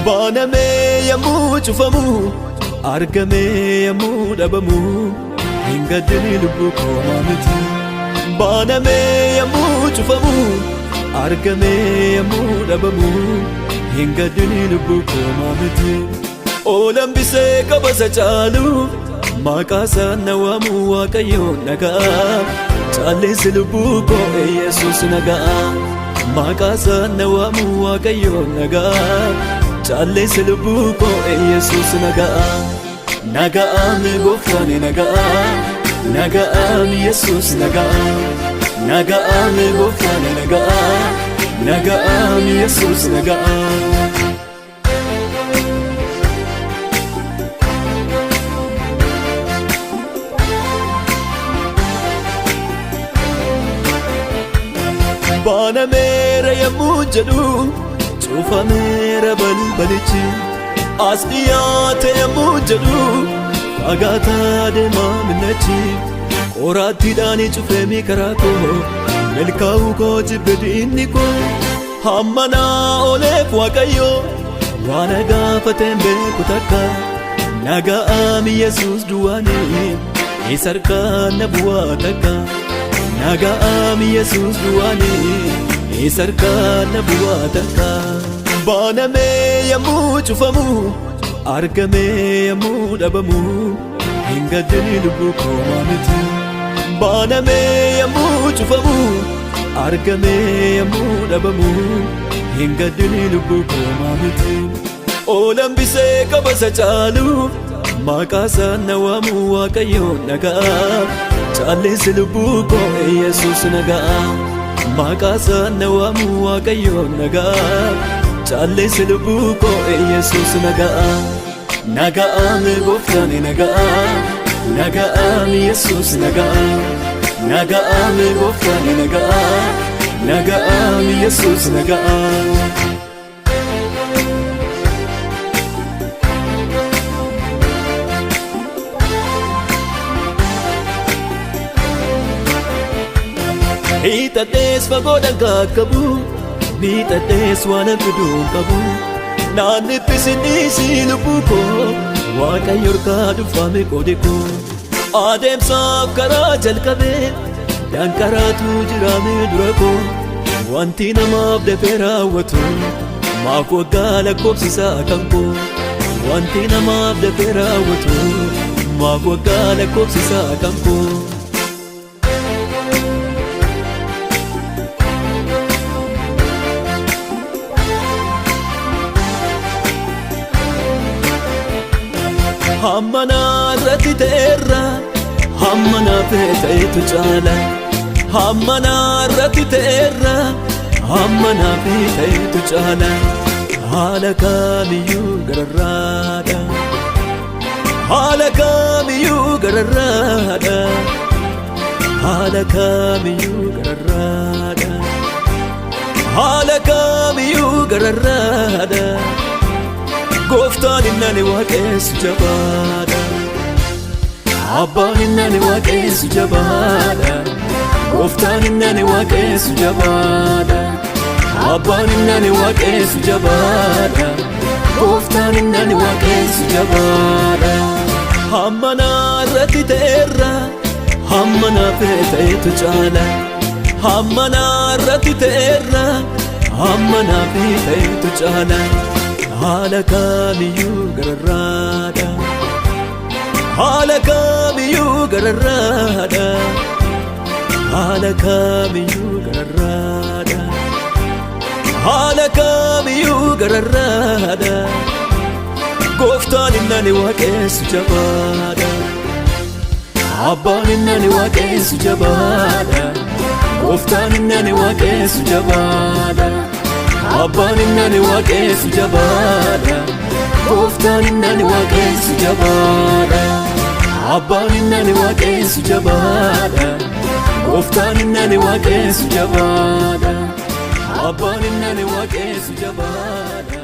Baname yammuu cufamu argame yammuu dhabamu hin gaddini lubbuu koo miti. Baname yammuu cufamu argame yammuu dhabamu hin gaddini lubbuu koo miti. Oolan bisee qabasa caalu maqaasaa na waamu Waaqayyoon nagaa caalleessi lubbuu koo Yesuus nagaa. Maqaasaa na waamu Waaqayyoon nagaa caalleessi lubbuu koo Yesuus nagaa. Nagaa'aan Gooftaan nagaa nagaa'aan Yesuus nagaa. Nagaa'aan Gooftaan nagaa nagaa'aan Yesuus nagaa. Banameera yammuu jedhu cufameera balbalichi. As dhiyaate yammuu jedhu fagaataa deemaa minnachi. Qoraattiidhaan cufeemi karaa koo milkaa'uu koo jibbe diinni koo. Hamma naa ooleef Waaqayyo waan gaafateen beeku takka. Nagaa'aan Yesuus duwwaanii isa harkaan na bu'aa takka. Nagaa'aan Yesuus duwwaanii isa harkaan na bu'aa takka. Baname yammuu cufamu argame yammuu dhabamu hin gaddini lubbuu koo miti. Baname yammuu cufamu argame yammuu dhabamu hin gaddini lubbuu koo miti. Oolan bisee qabasa caalu maqaasaa na waamu Waaqayyoon nagaa caalleessi lubbuu koo Yesuus nagaa. Maqaasaa na waamu Waaqayyoon nagaa caalleessi lubbuu koo Yesuus nagaa. Nagaa'aan Gooftaan nagaa nagaa'aan Yesuus nagaa. Nagaa'aan Gooftaan nagaa nagaa'aan Yesuus nagaa. Hiixadhees fagoodhaan qaqqabu miidhadhees waan fiduun qabu. Naannifis dhiisi lubbuu koo Waaqayyo harkaa dhufame qoode koo. Adeemsaaf karaa jalqabee danqaraatu jiraame dura koo. Wanti namaaf dafee raawwatu maaf waggaa lakkoofsisaa kan koo. Wanti namaaf dafee raawwatu maaf waggaa lakkoofsisaa kan koo. Hamma naarratti ta'eerra hamma naaf ta'etu caala. Hamma naarratti ta'eerra hamma naaf ta'etu caala. Haala kamiyyuu gararraadha. Haala kamiyyuu gararraadha. Haala kamiyyuu gararraadha. Haala kamiyyuu gararraadha. Gooftaan innani waaqessu jabaadha. Abbaan innani waaqessu jabaadha. Gooftaan innani waaqessu jabaadha. Abbaan innani waaqessu jabaadha. Gooftaan innani waaqessu jabaadha. Hamma naarratti ta'eerra hamma naaf ta'etu caala. Hamma naarratti ta'eerra hamma naaf ta'etu caala. Haala kamiyyuu gararraadha. Haala kamiyyuu gararraadha. Haala kamiyyuu gararraadha. Haala kamiyyuu gararraadha. Gooftaan innani waaqessu jabaadha. Abbaan innani waaqessu jabaadha. Gooftaan innani waaqessu jabaadha. Abbaan innani waaqessu jabaadha. Gooftaan innani waaqessu jabaadha. Abbaan innani waaqessu jabaadha. Gooftaan innani waaqessu jabaadha. Abbaan innani waaqessu jabaadha.